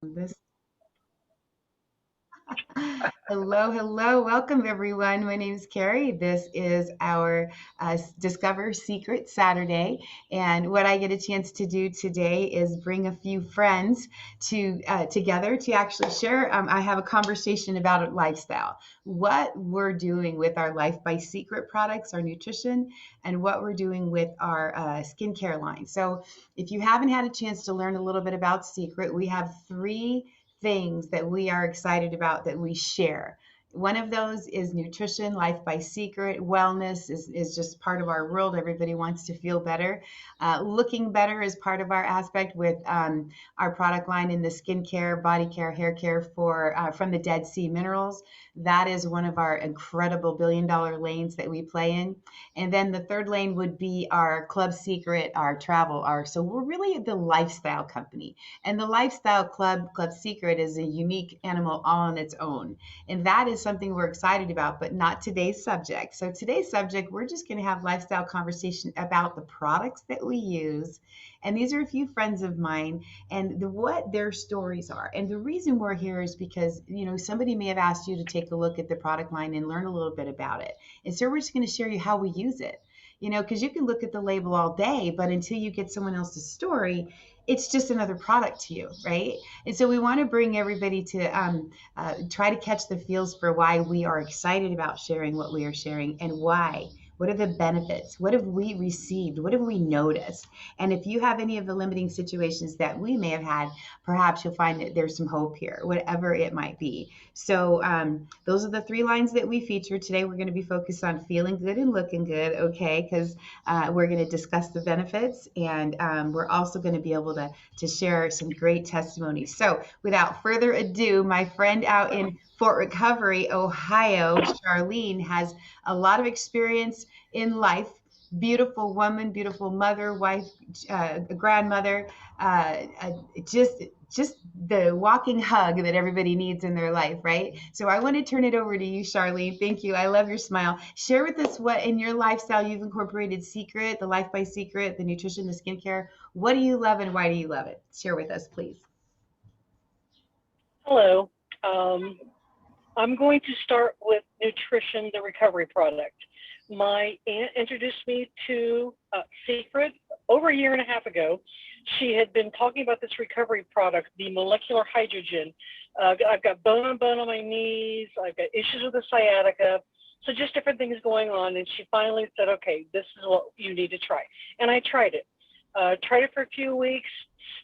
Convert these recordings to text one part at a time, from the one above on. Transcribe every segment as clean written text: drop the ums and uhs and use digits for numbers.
This Hello, hello. Welcome, everyone. My name is Carrie. This is our Discover Secret Saturday. And what I get a chance to do today is bring a few friends together to actually share. I have a conversation about lifestyle, what we're doing with our Life by Secret products, our nutrition, and what we're doing with our skincare line. So, if you haven't had a chance to learn a little bit about Secret, we have three things that we are excited about that we share. One of those is nutrition, life by secret. Wellness is just part of our world. Everybody wants to feel better. Looking better is part of our aspect with our product line in the skincare, body care, hair care for from the Dead Sea Minerals. That is one of our incredible billion-dollar lanes that we play in. And then the third lane would be our Club Secret, our travel, our so we're really the lifestyle company. And the Lifestyle Club, Club Secret, is a unique animal all on its own. And that is something we're excited about, but not today's subject. So, today's subject, we're just going to have lifestyle conversation about the products that we use. And these are a few friends of mine and what their stories are. And the reason we're here is because, somebody may have asked you to take a look at the product line and learn a little bit about it. And so, we're just going to share you how we use it. Because you can look at the label all day, but until you get someone else's story, it's just another product to you, right? And so we want to bring everybody to try to catch the feels for why we are excited about sharing what we are sharing and why. What are the benefits? What have we received? What have we noticed? And if you have any of the limiting situations that we may have had, perhaps you'll find that there's some hope here, whatever it might be. So, those are the three lines that we feature today. We're going to be focused on feeling good and looking good, okay? Because we're going to discuss the benefits, and we're also going to be able to share some great testimonies. So, without further ado, my friend out in Fort Recovery, Ohio, Charlene, has a lot of experience in life. Beautiful woman, beautiful mother, wife, grandmother, uh, just just the walking hug that everybody needs in their life, right? So I want to turn it over to you, Charlene. Thank you. I love your smile. Share with us what in your lifestyle you've incorporated Secret, the Life by Secret, the nutrition, the skincare. What do you love and why do you love it? Share with us, please. Hello. Um, I'm going to start with nutrition, the recovery product. My aunt introduced me to Seacret over a year and a half ago. She had been talking about this recovery product, the molecular hydrogen. I've got bone on bone on my knees. I've got issues with the sciatica. So just different things going on. And she finally said, okay, this is what you need to try. And I tried it. Tried it for a few weeks,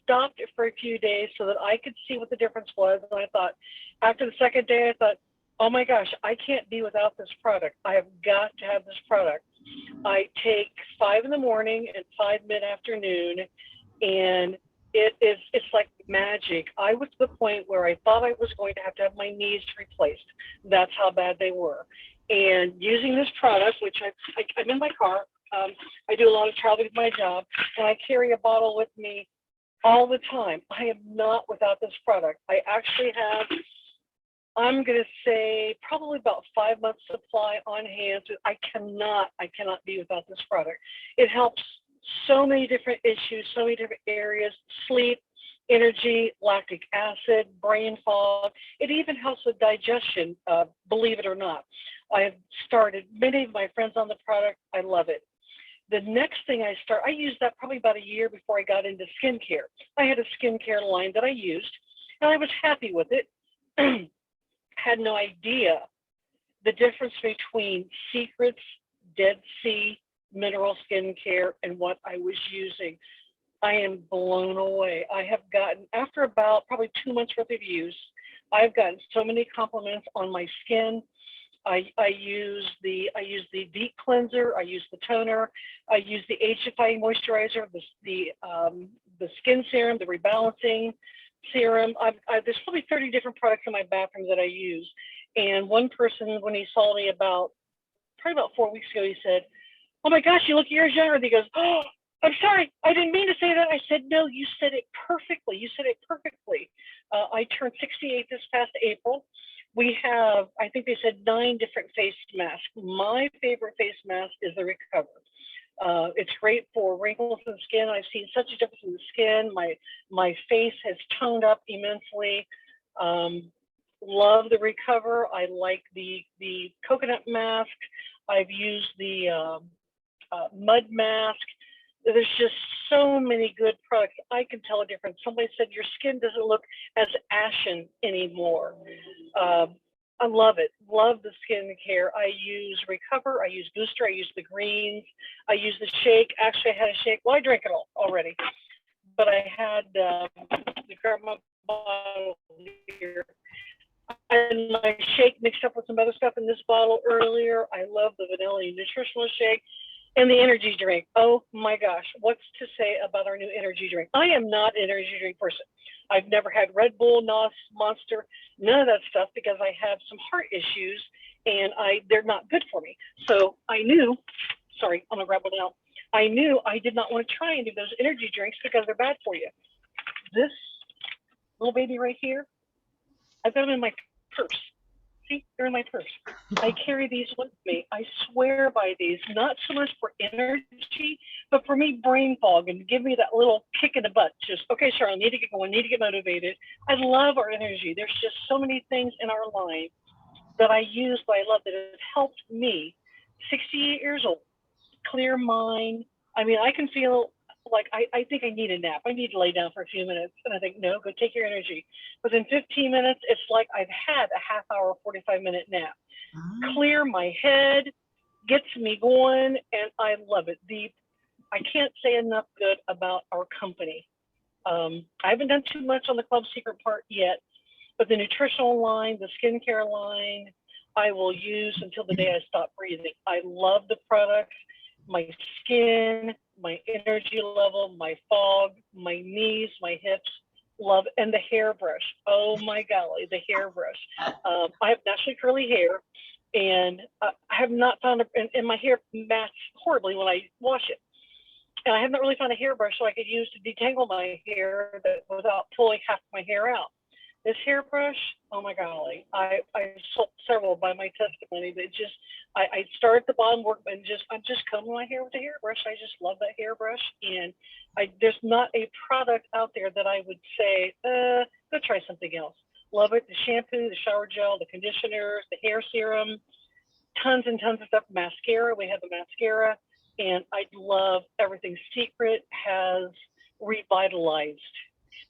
stopped it for a few days so that I could see what the difference was. And I thought, after the second day, I thought, oh my gosh, I can't be without this product. I have got to have this product. I take 5 in the morning and 5 mid-afternoon, and it's like magic. I was to the point where I thought I was going to have my knees replaced. That's how bad they were. And using this product, which I'm in my car, I do a lot of traveling with my job, and I carry a bottle with me all the time. I am not without this product. I actually have, I'm going to say, probably about 5 months supply on hand. I cannot be without this product. It helps so many different issues, so many different areas: sleep, energy, lactic acid, brain fog. It even helps with digestion, believe it or not. I have started many of my friends on the product. I love it. The next thing I used that probably about a year before I got into skincare. I had a skincare line that I used, and I was happy with it. Had no idea the difference between Secret's Dead Sea mineral skincare and what I was using. I am blown away. I have gotten, after about probably 2 months worth of use, I've gotten so many compliments on my skin. I use the deep cleanser. I use the toner. I use the age-defying moisturizer, the skin serum, the rebalancing serum. There's probably 30 different products in my bathroom that I use. And one person, when he saw me probably about 4 weeks ago, he said, "Oh my gosh, you look years younger." And he goes, "Oh, I'm sorry, I didn't mean to say that." I said, "No, you said it perfectly. You said it perfectly." I turned 68 this past April. We have, I think they said, 9 different face masks. My favorite face mask is the Recover. It's great for wrinkles in the skin. I've seen such a difference in the skin. My face has toned up immensely. Love the Recover. I like the coconut mask. I've used the mud mask. There's just so many good products. I can tell a difference. Somebody said your skin doesn't look as ashen anymore. I love it. Love the skincare. I use Recover. I use Booster. I use the greens. I use the shake. Actually, I had a shake. Well, I drank it all already, but I had the grandma bottle here. And my shake mixed up with some other stuff in this bottle earlier. I love the vanilla nutritional shake. And the energy drink. Oh my gosh, what's to say about our new energy drink? I am not an energy drink person. I've never had Red Bull, NOS, Monster, none of that stuff because I have some heart issues and they're not good for me. So I knew, sorry, I'm gonna grab one out. I knew I did not want to try any of those energy drinks because they're bad for you. This little baby right here, I've got them in my purse. See, they're in my purse. I carry these with me. I swear by these, not so much for energy, but for me, brain fog and give me that little kick in the butt. Just, okay, Charlene, need to get going, need to get motivated. I love our energy. There's just so many things in our life that I use, that I love, that has helped me, 68 years old, clear mind. I mean, I can feel like I think I need a nap. I need to lay down for a few minutes. And I think, no, go take your energy. Within 15 minutes, it's like I've had a half hour, 45-minute nap. Clear my head, gets me going, and I love it. I can't say enough good about our company. I haven't done too much on the Club Secret part yet, but the nutritional line, the skincare line, I will use until the day I stop breathing. I love the products. My skin, my energy level, my fog, my knees, my hips, love, and the hairbrush. Oh my golly, the hairbrush. I have naturally curly hair, and I have not found and my hair matches horribly when I wash it. And I have not really found a hairbrush so I could use to detangle my hair without pulling half my hair out. This hairbrush, oh my golly, I sold several by my testimony. That just, I start at the bottom work and I'm just combing my hair with a hairbrush. I just love that hairbrush, and there's not a product out there that I would say, go try something else. Love it. The shampoo, the shower gel, the conditioners, the hair serum, tons and tons of stuff. Mascara, we have the mascara, and I love everything Seacret has revitalized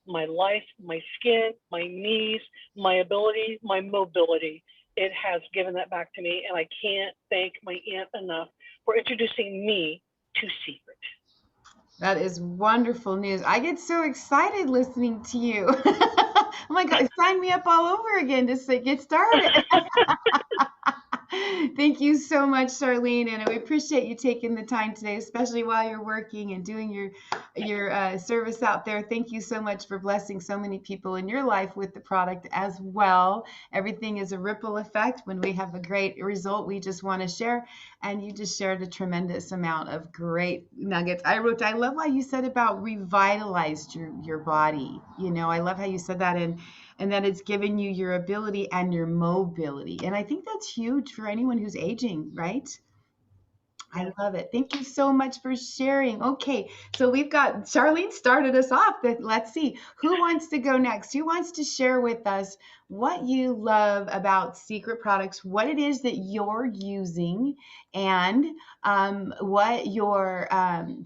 my life, my skin, my knees, my ability, my mobility. It has given that back to me, and I can't thank my aunt enough for introducing me to Seacret. That is wonderful news. I get so excited listening to you. Oh my God, sign me up all over again to get started. Thank you so much, Charlene, and we appreciate you taking the time today, especially while you're working and doing your service out there. Thank you so much for blessing so many people in your life with the product as well. Everything is a ripple effect. When we have a great result, we just want to share, and you just shared a tremendous amount of great nuggets. I love how you said about revitalized your body. You know, I love how you said that, and that it's given you your ability and your mobility. And I think that's huge for anyone who's aging, right? I love it. Thank you so much for sharing. Okay, so we've got Charlene started us off. Let's see, who wants to go next? Who wants to share with us what you love about Seacret products, what it is that you're using, and what your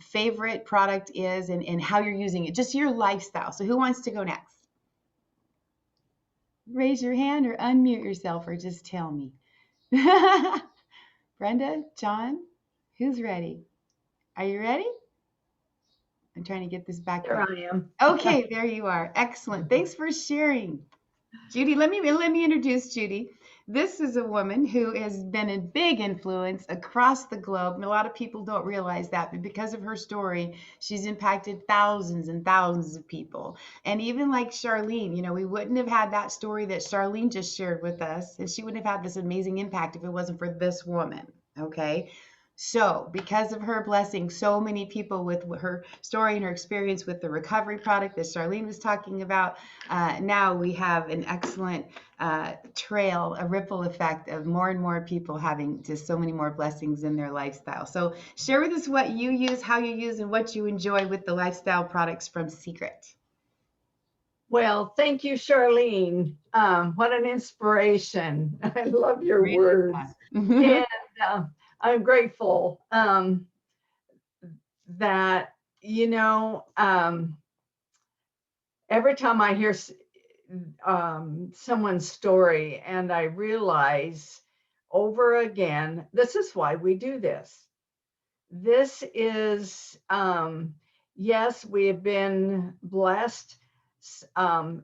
favorite product is, and how you're using it, just your lifestyle. So who wants to go next? Raise your hand or unmute yourself or just tell me. Brenda, John, who's ready? Are you ready? I'm trying to get this back. There I am. Okay, there you are. Excellent. Thanks for sharing. Judy, let me introduce Judy. This is a woman who has been a big influence across the globe. And a lot of people don't realize that, but because of her story, she's impacted thousands and thousands of people. And even like Charlene, you know, we wouldn't have had that story that Charlene just shared with us, and she wouldn't have had this amazing impact if it wasn't for this woman. Okay. So, because of her blessing, so many people with her story and her experience with the recovery product that Charlene was talking about, now we have an excellent trail, a ripple effect of more and more people having just so many more blessings in their lifestyle. So, share with us what you use, how you use, and what you enjoy with the lifestyle products from Seacret. Well, thank you, Charlene. What an inspiration. I love your words. Yeah. And I'm grateful that, every time I hear someone's story and I realize over again, this is why we do this. This is, yes, we have been blessed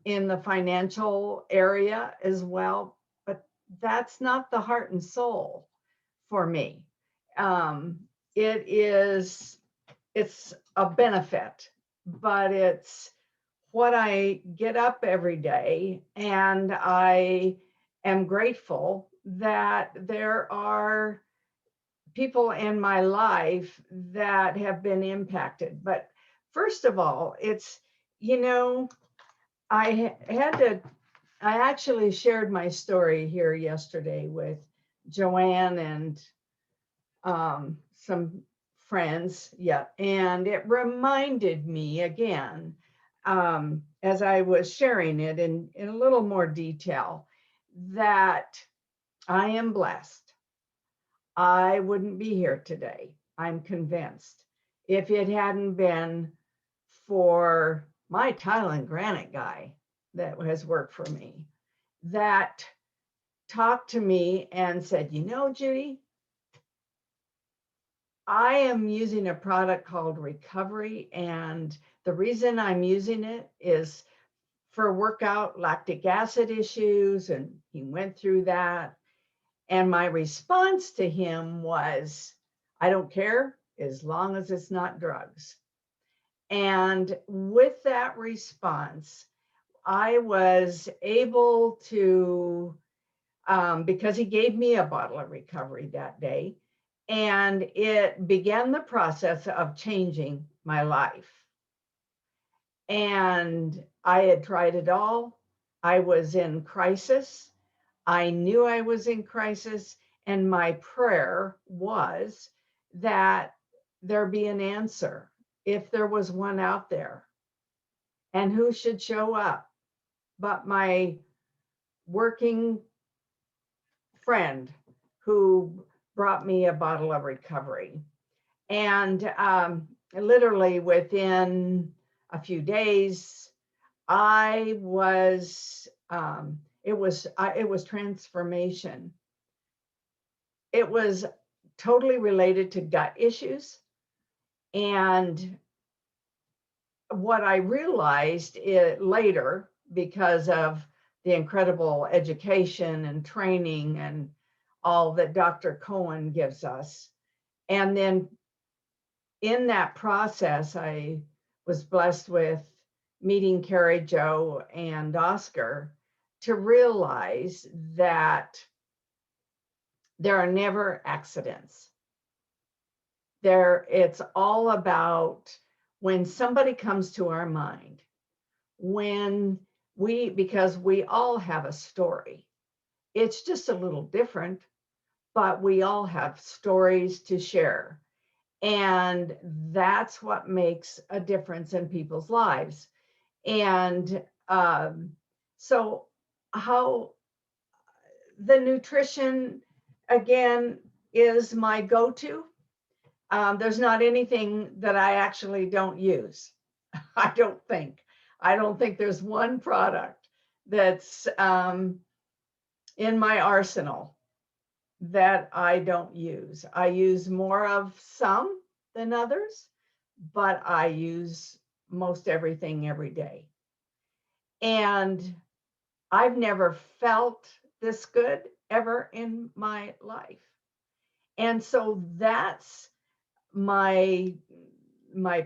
in the financial area as well, but that's not the heart and soul for me. It is, it's a benefit, but it's what I get up every day, and I am grateful that there are people in my life that have been impacted. But first of all, it's, I actually shared my story here yesterday with Joann and some friends. Yeah. And it reminded me again, as I was sharing it in a little more detail, that I am blessed. I wouldn't be here today, I'm convinced, if it hadn't been for my tile and granite guy that has worked for me, that talked to me and said, Judy, I am using a product called Recovery, and the reason I'm using it is for workout lactic acid issues. And he went through that. And my response to him was, I don't care as long as it's not drugs. And with that response, I was able to, because he gave me a bottle of Recovery that day, and it began the process of changing my life. And I had tried it all. I was in crisis. I knew I was in crisis. And my prayer was that there be an answer, if there was one out there. And who should show up but my working friend who brought me a bottle of Recovery. And literally within a few days, I was, it was transformation. It was totally related to gut issues. And what I realized later, because of the incredible education and training and all that Dr. Cohen gives us, and then in that process, I was blessed with meeting Carrie, Joe, and Oscar to realize that there are never accidents. It's all about when somebody comes to our mind, because we all have a story. It's just a little different, but we all have stories to share. And that's what makes a difference in people's lives. And so how the nutrition, again, is my go-to. There's not anything that I actually don't use. I don't think there's one product that's in my arsenal that I don't use. I use more of some than others, but I use most everything every day. And I've never felt this good ever in my life. And so that's my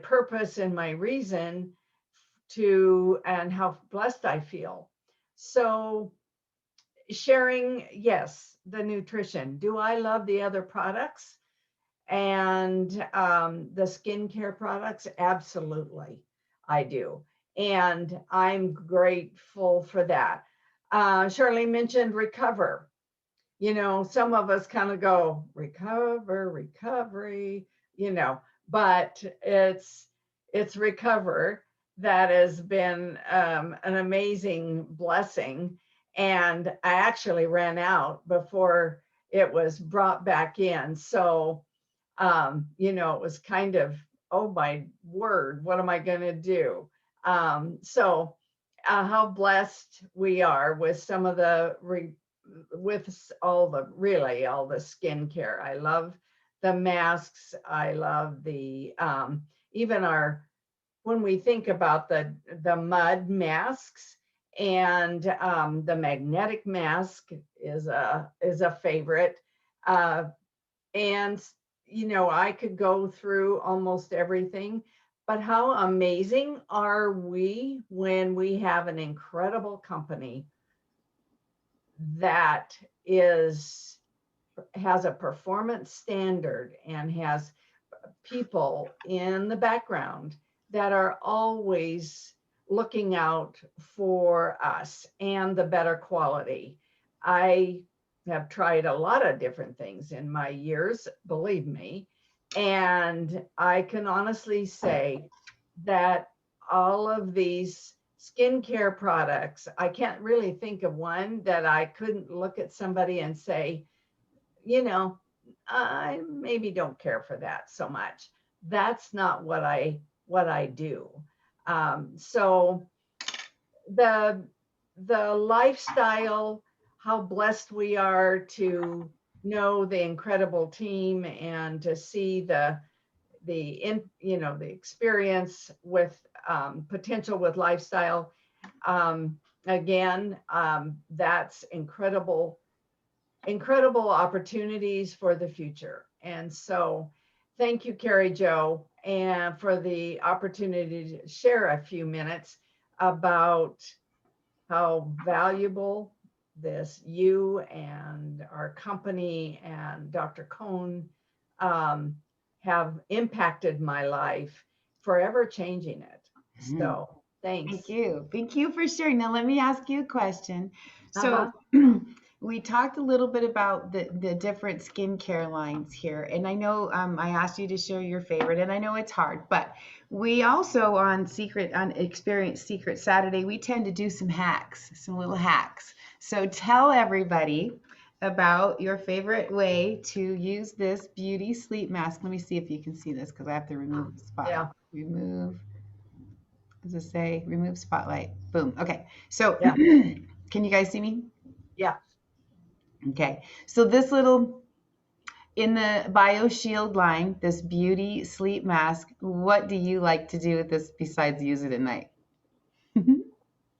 purpose and my reason and how blessed I feel. So sharing, yes, the nutrition. Do I love the other products? And the skincare products, absolutely, I do. And I'm grateful for that. Charlene mentioned recover. You know, some of us kind of go recovery, you know, but it's recover that has been an amazing blessing. And I actually ran out before it was brought back in. So, you know, it was kind of, oh my word, what am I going to do? So, how blessed we are with some of the with all the really all the skincare. I love the masks. I love the even our when we think about the mud masks and the magnetic mask is a favorite. And you know, I could go through almost everything, but how amazing are we when we have an incredible company that has a performance standard and has people in the background that are always looking out for us and the better quality. I have tried a lot of different things in my years, believe me, and I can honestly say that all of these skincare products, I can't really think of one that I couldn't look at somebody and say, you know, I maybe don't care for that so much. That's not what I do. So the lifestyle, how blessed we are to know the incredible team and to see the experience with potential with lifestyle. Again, that's incredible opportunities for the future. And so thank you, Carrie Jo, and for the opportunity to share a few minutes about how valuable this you and our company and Dr. Cohn have impacted my life, forever changing it. So thanks. Thank you. Thank you for sharing. Now, let me ask you a question. So, Uh-huh. we talked a little bit about the different skincare lines here, and I know I asked you to share your favorite, and I know it's hard, but we also on Experience Secret Saturday, we tend to do some hacks, some little hacks. So tell everybody about your favorite way to use this beauty sleep mask. Let me see if you can see this because I have to remove the spotlight. Yeah. Remove, does it say remove spotlight? Boom. Okay. So Yeah. can you guys see me? Yeah. Okay. So this little in the BioShield line, this beauty sleep mask, what do you like to do with this besides use it at night?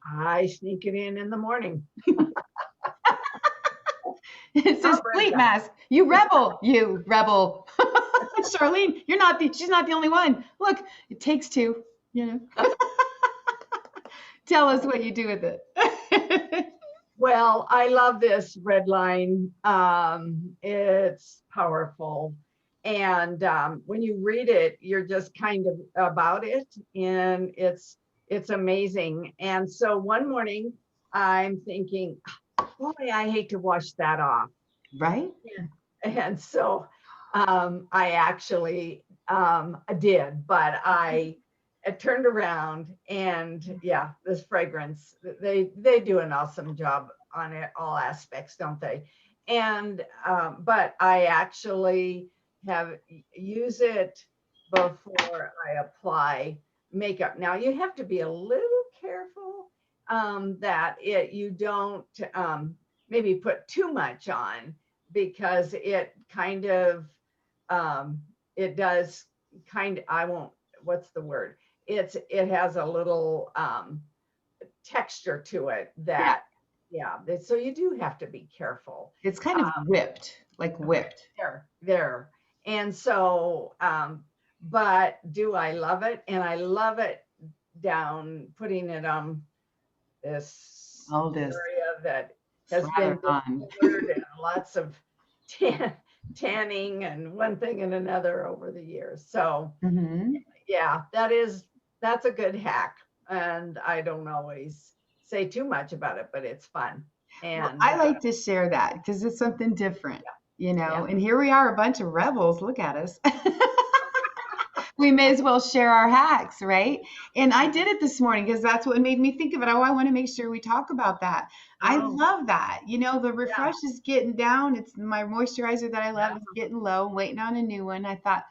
I sneak it in the morning. It says Huh, sleep Brenda? mask. You rebel. You rebel. Charlene, she's not the only one. Look, it takes two, you know. Tell us what you do with it. Well, I love this red line. It's powerful. And when you read it, you're just kind of about it, and it's amazing. And so one morning I'm thinking, boy, I hate to wash that off. Right? And so I actually did, but I turned around and yeah, this fragrance, they do an awesome job on it, all aspects, don't they? And but I actually have use it before I apply makeup. Now you have to be a little careful that you don't maybe put too much on, because it kind of it does kind of, I won't, what's the word, it has a little texture to it Yeah. that yeah, so you do have to be careful. It's kind of whipped, like whipped. There. And so but do I love it? And I love it down putting it on All this this area that has been slather on. discolored and lots of tan, tanning and one thing and another over the years. So Hmm. yeah, that's a good hack. And I don't always say too much about it, but it's fun. Well, And I like to share that because it's something different, you yeah, know. And here we are, a bunch of rebels. Look at us. We may as well share our hacks, right? And I did it this morning because that's what made me think of it. Oh, I want to make sure we talk about that. I oh love that. You know, the yeah, refresh is getting down. It's my moisturizer that I love yeah, is getting low. I'm waiting on a new one. I thought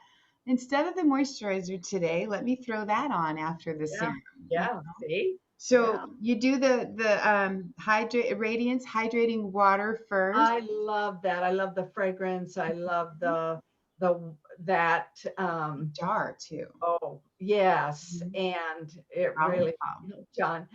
instead of the moisturizer today, let me throw that on after the yeah, serum. yeah. See, So yeah. you do the hydrate Radiance hydrating water first. I love that. I love the fragrance. I love the that Jar too. oh yes, Mhm. and it Problem really solved. John.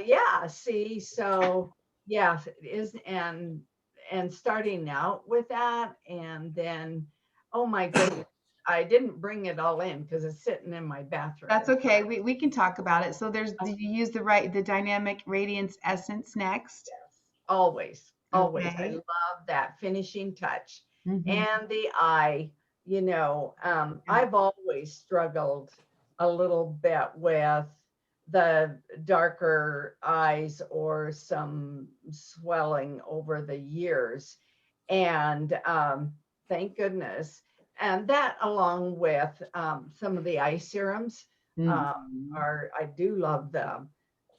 Yeah, see, so yeah, it is and starting out with that and then oh my goodness, I didn't bring it all in because it's sitting in my That's bathroom. okay. We can talk about it. So there's you use the dynamic radiance essence next. Yes, always, always. I Okay. love that finishing touch. Hmm. And the eye, I've always struggled a little bit with the darker eyes or some swelling over the years. And thank goodness. And that, along with some of the eye serums, uh, Hmm. I do love them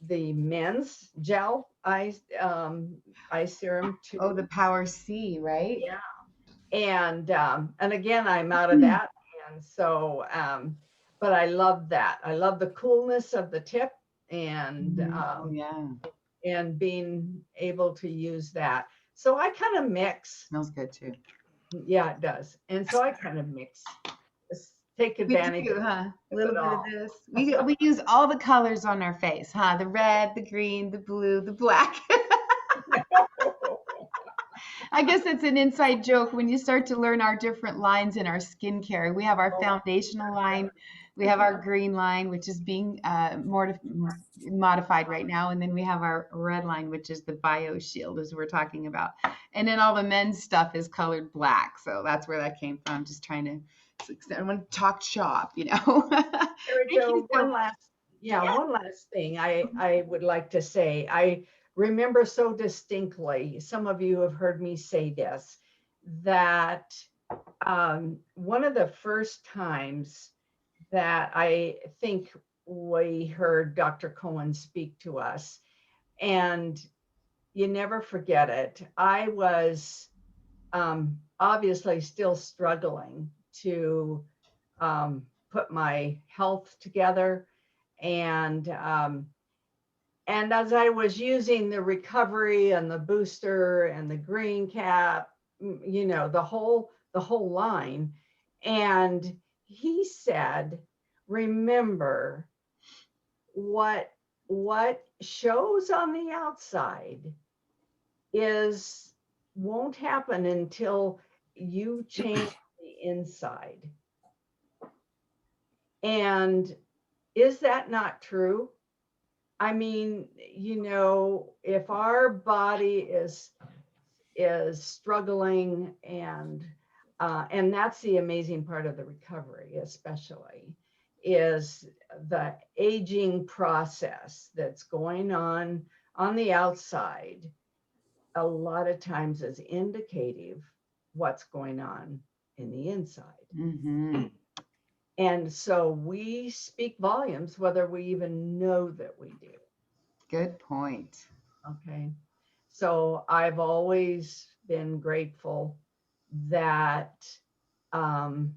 the men's gel eye serum Oh, too. the power C, right? Yeah. And again, I'm out of that. And so but I love that. I love the coolness of the tip and Mhm. Oh yeah. being able to use that. So I kind of mix. Smells good too. Yeah, it does. And so I kind of mix, take We advantage do, huh? A of little it bit of all. this. We use all the colors on our face, huh? The red, the green, the blue, the black. I guess it's an inside joke when you start to learn our different lines in our skincare. We have our Oh, foundational line, we have our green line, which is being modified right now, and then we have our red line, which is the Bio Shield, as we're talking about. And then all the men's stuff is colored black, so that's where that came from. Just trying to, I want to talk shop, you know. Mary Thank you Jo, so. Yeah. one last thing I would like to say. I remember so distinctly, some of you have heard me say this, that one of the first times that I think we heard Dr. Cohen speak to us, and you never forget it. I was obviously still struggling to put my health together. And as I was using the recovery and the booster and the green cap, the whole line, and he said, "Remember what shows on the outside is won't happen until you change the inside." And is that not true? I mean, if our body is struggling and that's the amazing part of the recovery, especially, is the aging process that's going on the outside. A lot of times is indicative what's going on in the inside. Hmm. And so we speak volumes whether we even know that we do. Good point. Okay. So I've always been grateful that um,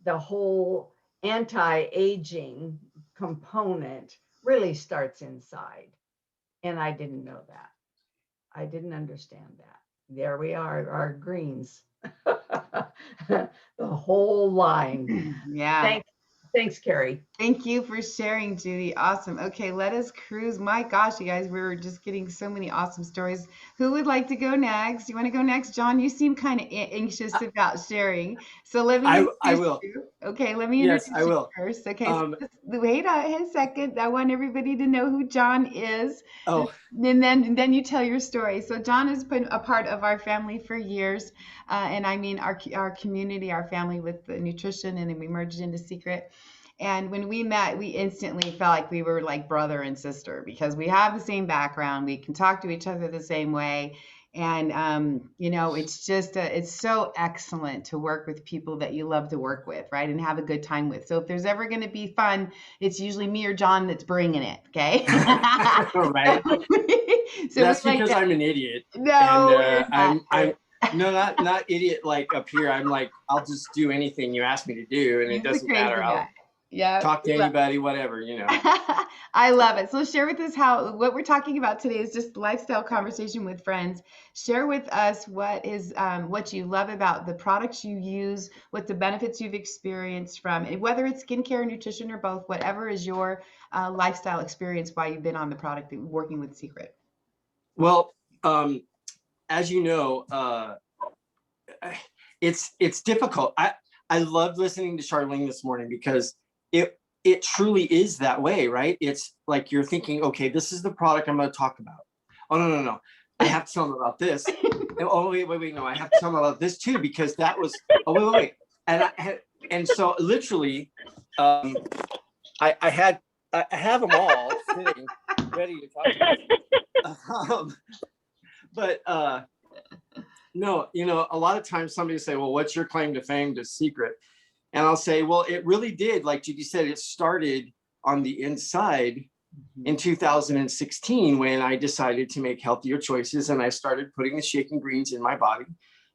the whole anti-aging component really starts inside. And I didn't know that. I didn't understand that. There we are, our greens. The whole line. Yeah. Thank Thanks, Carrie. Thank you for sharing, Judy. Awesome. Okay, let us cruise. My gosh, you guys, we were just getting so many awesome stories. Who would like to go next? You want to go next? John, you seem kind of anxious about sharing. So let me I introduce will. you. Okay, let me Yes, I introduce you will. first. Okay, so Um, wait a second. I want everybody to know who John is. oh, And then you tell your story. So John has been a part of our family for years, and I mean our community, our family with the nutrition, and then we merged into Seacret. And when we met, we instantly felt like we were like brother and sister because we have the same background. We can talk to each other the same way. And, it's just, it's so excellent to work with people that you love to work with, right? And have a good time with. So if there's ever going to be fun, it's usually me or John that's bringing it. Okay. right. So That's we like because that. I'm an idiot, and No, you're not. I'm no, not idiot like up here. I'm like, I'll just do anything you ask me to do, and it He's the doesn't matter. crazy I'll guy. Yeah. talk to anybody, whatever. I love it. So share with us what we're talking about today is just lifestyle conversation with friends. Share with us what you love about the products you use, what the benefits you've experienced from it, whether it's skincare, nutrition, or both, whatever is your lifestyle experience while you've been on the product and working with Seacret. Well, as you know, it's difficult. I loved listening to Charlene this morning because it truly is that way, right? It's like you're thinking, okay, this is the product I'm going to talk about. Oh no, I have to tell them about this. Oh wait, no, I have to tell them about this too because that was. Oh wait, and so literally, I have them all sitting ready to talk about. But no, a lot of times somebody say, well, what's your claim to fame to Seacret? And I'll say, well, it really did. Like Judy said, it started on the inside in 2016 when I decided to make healthier choices and I started putting the shaken greens in my body.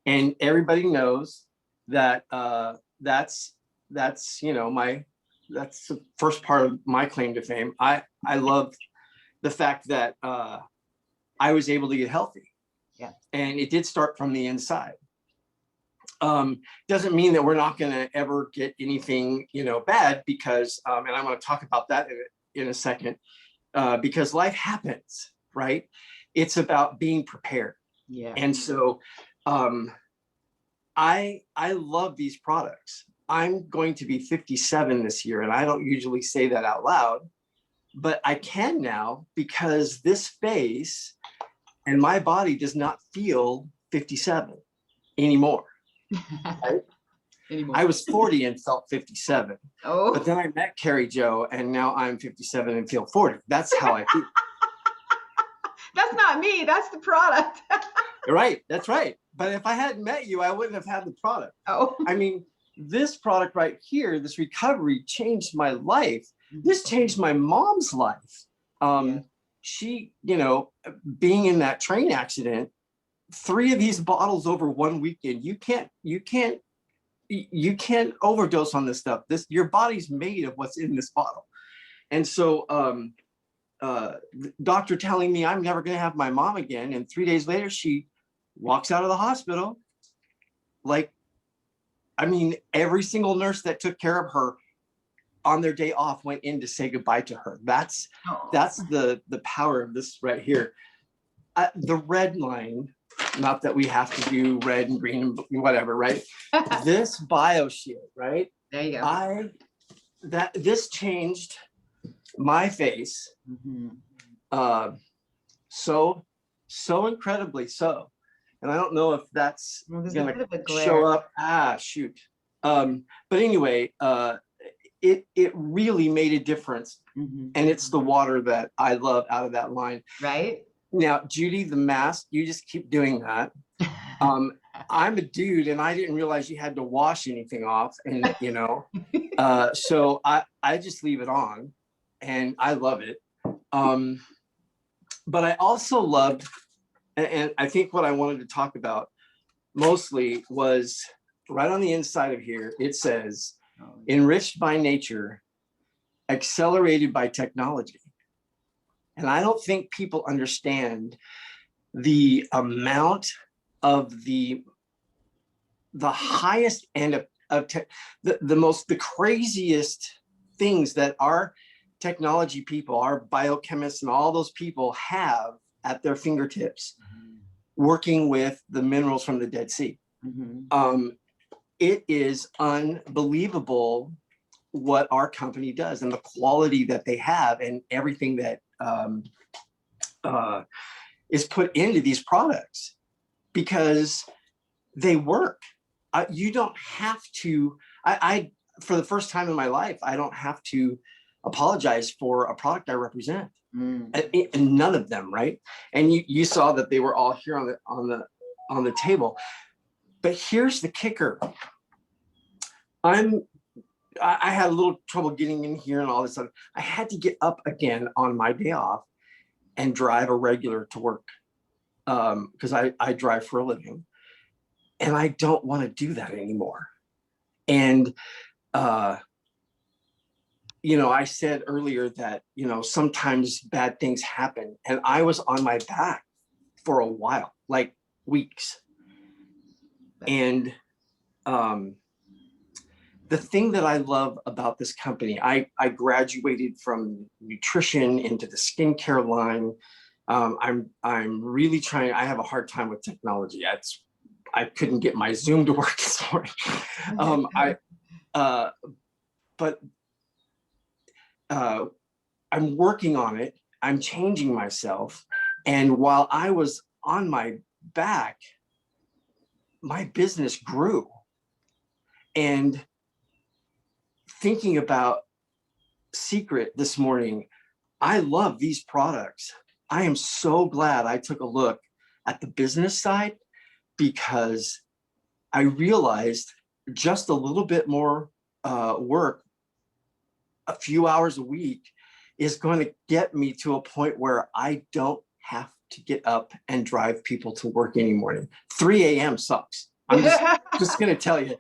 And everybody knows that that's the first part of my claim to fame. I love the fact that I was able to get healthy. Yeah. And it did start from the inside. Doesn't mean that we're not going to ever get anything, bad because, and I'm going to talk about that in a second, because life happens, right? It's about being prepared. Yeah. And so, I love these products. I'm going to be 57 this year, and I don't usually say that out loud, but I can now because this face and my body does not feel 57 anymore. Right? I was 40 and felt 57. Oh. But then I met Carrie Jo, and now I'm 57 and feel 40. That's how I feel. That's not me. That's the product. Right. That's right. But if I hadn't met you, I wouldn't have had the product. Oh. I mean, this product right here, this recovery changed my life. This changed my mom's life. She, being in that train accident, 3 of these bottles over 1 weekend, you can't overdose on this stuff. Your body's made of what's in this bottle. And so doctor telling me I'm never going to have my mom again. And 3 days later, she walks out of the hospital. Every single nurse that took care of her on their day off went in to say goodbye to her. That's the power of this right here. The red line, not that we have to do red and green and whatever, right? This bio shit, right? There you go. This changed my face. Mm-hmm. So incredibly so. And I don't know if that's gonna glare. show up. Shoot. But anyway, it really made a difference. Mm-hmm. And it's the water that I love out of that line. Right. Now, Judy, the mask, you just keep doing that. I'm a dude and I didn't realize you had to wash anything off. And, so I just leave it on and I love it. But I also loved, and I think what I wanted to talk about mostly was right on the inside of here, it says, enriched by nature, accelerated by technology. And I don't think people understand the amount of the highest end of the craziest things that our technology people, our biochemists and all those people have at their fingertips, working with the minerals from the Dead Sea. It is unbelievable what our company does and the quality that they have and everything that is put into these products, because they work. You don't have to, I for the first time in my life, I don't have to apologize for a product I represent. And none of them, right? And you saw that they were all here on the table. But here's the kicker. I had a little trouble getting in here and all this stuff. I had to get up again on my day off and drive a regular to work, because I drive for a living, and I don't want to do that anymore. And you know, I said earlier that, you know, sometimes bad things happen, and I was on my back for a while, like weeks. And the thing that I love about this company, I graduated from nutrition into the skincare line. I'm really trying. I have a hard time with technology. I couldn't get my Zoom to work this morning. But I'm working on it. I'm changing myself. And while I was on my back, my business grew. And thinking about Seacret this morning, I love these products. I am so glad I took a look at the business side, because I realized just a little bit more work, a few hours a week, is going to get me to a point where I don't have to get up and drive people to work any morning. 3 a.m. sucks. I'm just going to tell you.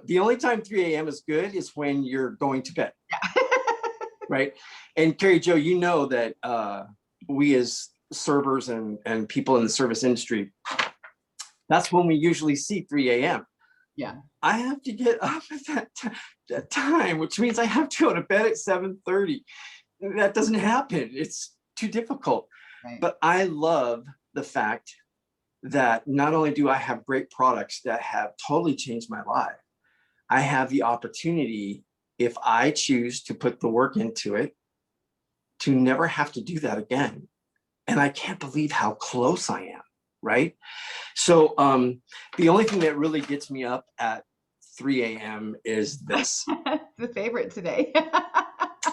The only time 3 a.m. is good is when you're going to bed. Right? And Carrie Jo, you know that we as servers and people in the service industry, that's when we usually see 3 a.m. Yeah. I have to get up at that time, which means I have to go to bed at 7:30. That doesn't happen. It's too difficult. Right. But I love the fact that not only do I have great products that have totally changed my life, I have the opportunity, if I choose to put the work into it, to never have to do that again. And I can't believe how close I am, right? So the only thing that really gets me up at 3 a.m. is this. The favorite today.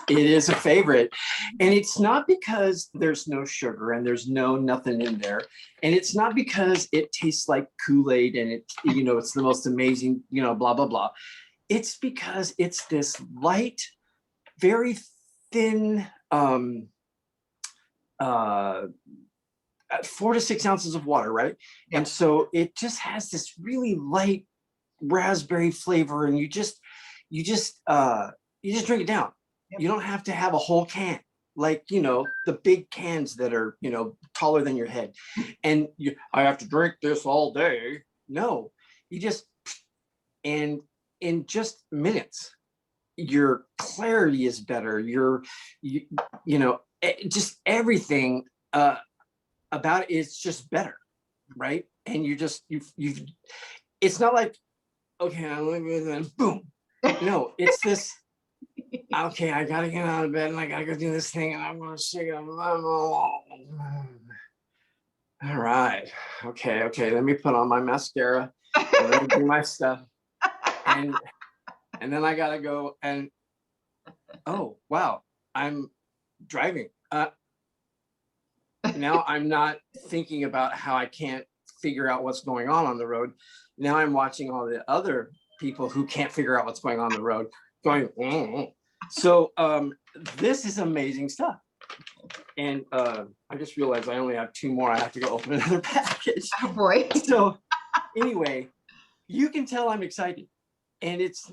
It is a favorite. And it's not because there's no sugar and there's nothing in there. And it's not because it tastes like Kool-Aid and it, you know, it's the most amazing, you know, blah, blah, blah. It's because it's this light, very thin, 4 to 6 ounces of water, right? Yeah. And so it just has this really light raspberry flavor, and you just drink it down. Yep. You don't have to have a whole can, like, you know, the big cans that are, you know, taller than your head. And I have to drink this all day. No, you just, and in just minutes, your clarity is better. You know, just everything about it is just better, right? And you it's not like, okay, I'm living and boom. No, it's this, okay, I gotta get out of bed and I gotta go do this thing and I'm gonna shake it. All right, okay, let me put on my mascara and let me do my stuff. And then I gotta go and, oh, wow, I'm driving. Now I'm not thinking about how I can't figure out what's going on the road. Now I'm watching all the other people who can't figure out what's going on the road going, mm-hmm. So this is amazing stuff. And I just realized I only have 2 more. I have to go open another package. Oh boy. So anyway, you can tell I'm excited. And it's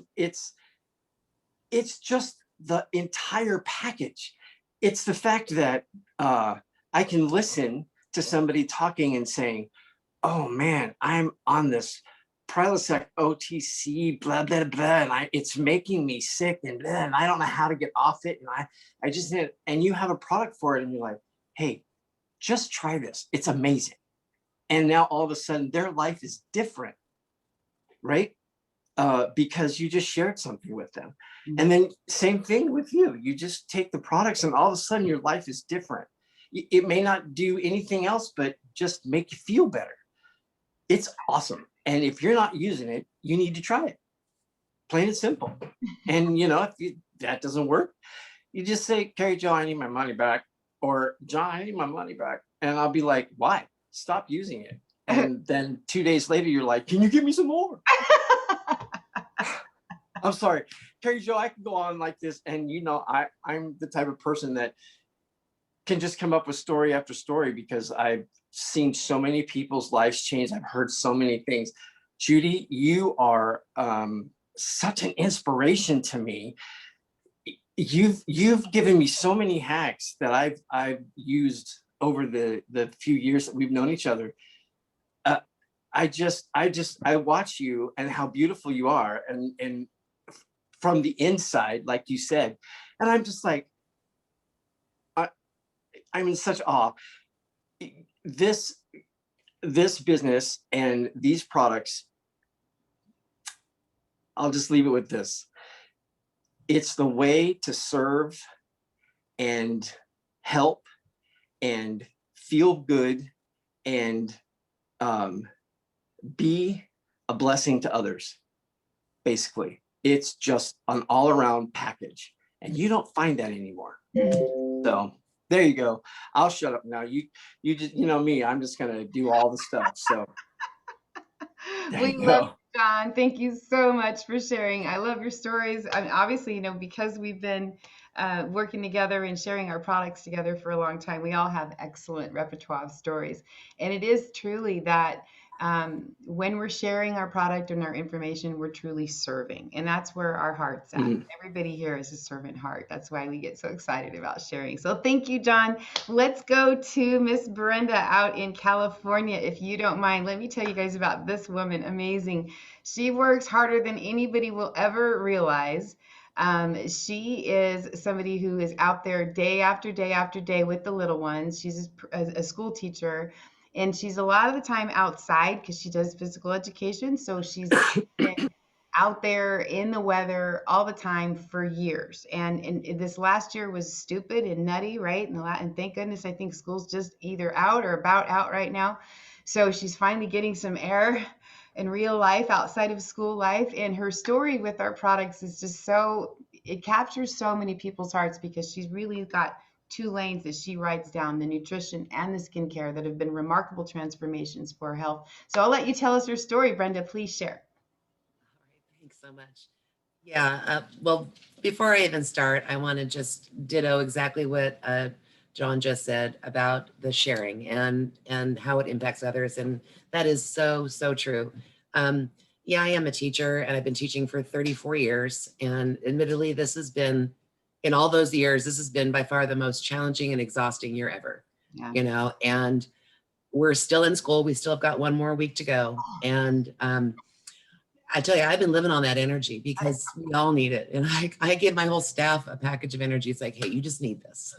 just the entire package. It's the fact that I can listen to somebody talking and saying, oh man, I'm on this Prilosec OTC, blah, blah, blah, and it's making me sick, and I don't know how to get off it. And I just did, and you have a product for it, and you're like, hey, just try this. It's amazing. And now all of a sudden their life is different, right? Because you just shared something with them. And then same thing with you. You just take the products and all of a sudden your life is different. It may not do anything else, but just make you feel better. It's awesome. And if you're not using it, you need to try it. Plain and simple. And if that doesn't work, you just say, Carrie Jo, I need my money back. Or John, I need my money back. And I'll be like, why? Stop using it. And then 2 days later, you're like, can you give me some more? I'm sorry, Carrie Jo, I can go on like this. And I'm the type of person that can just come up with story after story because I've seen so many people's lives change. I've heard so many things. Judy, you are such an inspiration to me. You've given me so many hacks that I've used over the few years that we've known each other. I watch you and how beautiful you are, and from the inside, like you said, and I'm just like, I'm in such awe. This business and these products, I'll just leave it with this. It's the way to serve and help and feel good and be a blessing to others. Basically, it's just an all-around package, and you don't find that anymore. So there you go. I'll shut up now. You just, me, I'm just gonna do all the stuff. So we love you, John. Thank you so much for sharing. I love your stories. I mean, obviously, because we've been working together and sharing our products together for a long time, we all have excellent repertoire of stories. And it is truly that when we're sharing our product and our information, we're truly serving. And that's where our heart's at. Everybody here is a servant heart. That's why we get so excited about sharing. So thank you, John. Let's go to Miss Brenda out in California, if you don't mind. Let me tell you guys about this woman. Amazing. She works harder than anybody will ever realize. She is somebody who is out there day after day after day with the little ones. She's a school teacher. And she's a lot of the time outside because she does physical education. So she's been out there in the weather all the time for years. And this last year was stupid and nutty, right? And thank goodness, I think school's just either out or about out right now. So she's finally getting some air in real life outside of school life. And her story with our products is just it captures so many people's hearts because she's really got 2 lanes that she writes down, the nutrition and the skincare, that have been remarkable transformations for her health. So I'll let you tell us your story, Brenda. Please share. All right, thanks so much. Yeah, well, before I even start, I want to just ditto exactly what John just said about the sharing and how it impacts others. And that is so, so true. Yeah, I am a teacher and I've been teaching for 34 years. And admittedly, in all those years, this has been by far the most challenging and exhausting year ever, and we're still in school. We still have got 1 more week to go. And I tell you, I've been living on that energy because we all need it. And I give my whole staff a package of energy. It's like, hey, you just need this,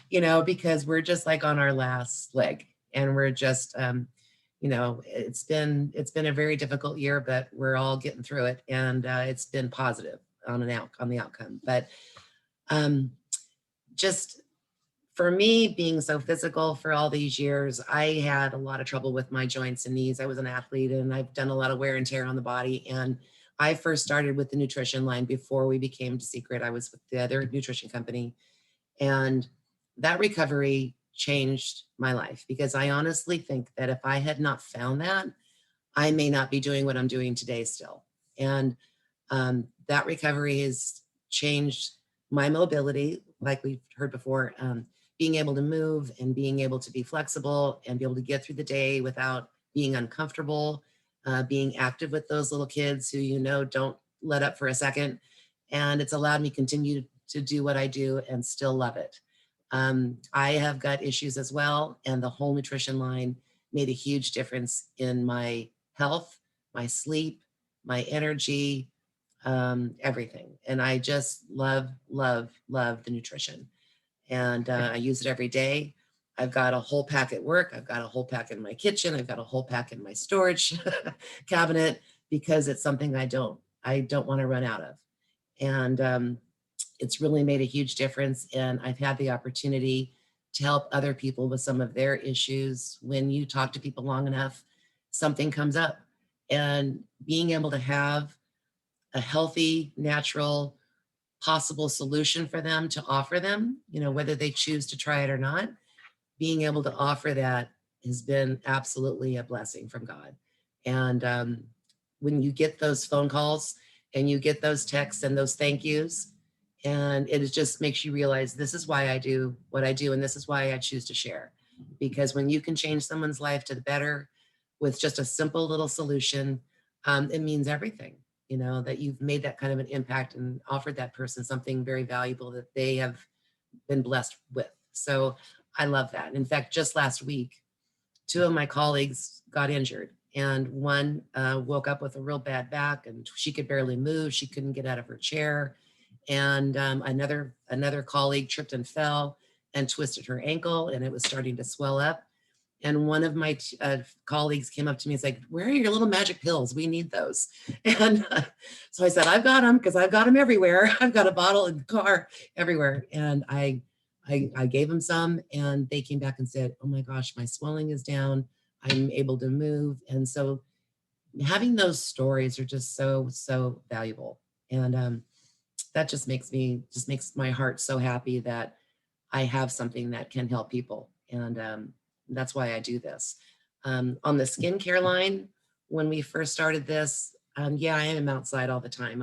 because we're just like on our last leg and we're just, it's been a very difficult year, but we're all getting through it. And it's been positive on the outcome. But just for me, being so physical for all these years, I had a lot of trouble with my joints and knees. I was an athlete and I've done a lot of wear and tear on the body. And I first started with the nutrition line before we became Seacret. I was with the other nutrition company, and that recovery changed my life because I honestly think that if I had not found that, I may not be doing what I'm doing today still. And that recovery has changed my mobility, like we've heard before, being able to move and being able to be flexible and be able to get through the day without being uncomfortable, being active with those little kids who, don't let up for a second. And it's allowed me to continue to do what I do and still love it. I have gut issues as well. And the whole nutrition line made a huge difference in my health, my sleep, my energy, everything. And I just love the nutrition. And I use it every day. I've got a whole pack at work. I've got a whole pack in my kitchen. I've got a whole pack in my storage cabinet, because it's something I don't want to run out of. And it's really made a huge difference. And I've had the opportunity to help other people with some of their issues. When you talk to people long enough, something comes up. And being able to have a healthy, natural, possible solution for them to offer them, whether they choose to try it or not, being able to offer that has been absolutely a blessing from God. And when you get those phone calls and you get those texts and those thank yous, and it just makes you realize, this is why I do what I do, and this is why I choose to share. Because when you can change someone's life to the better with just a simple little solution, it means everything, that you've made that kind of an impact and offered that person something very valuable that they have been blessed with. So I love that. In fact, just last week, 2 of my colleagues got injured, and one woke up with a real bad back, and she could barely move. She couldn't get out of her chair. And another colleague tripped and fell and twisted her ankle, and it was starting to swell up. And one of my colleagues came up to me and said, "Where are your little magic pills? We need those." And so I said, "I've got them, because I've got them everywhere. I've got a bottle in the car everywhere." And I gave them some, and they came back and said, "Oh my gosh, my swelling is down. I'm able to move." And so having those stories are just so valuable. And that just makes my heart so happy that I have something that can help people. And that's why I do this. On the skincare line, when we first started this, yeah, I am outside all the time.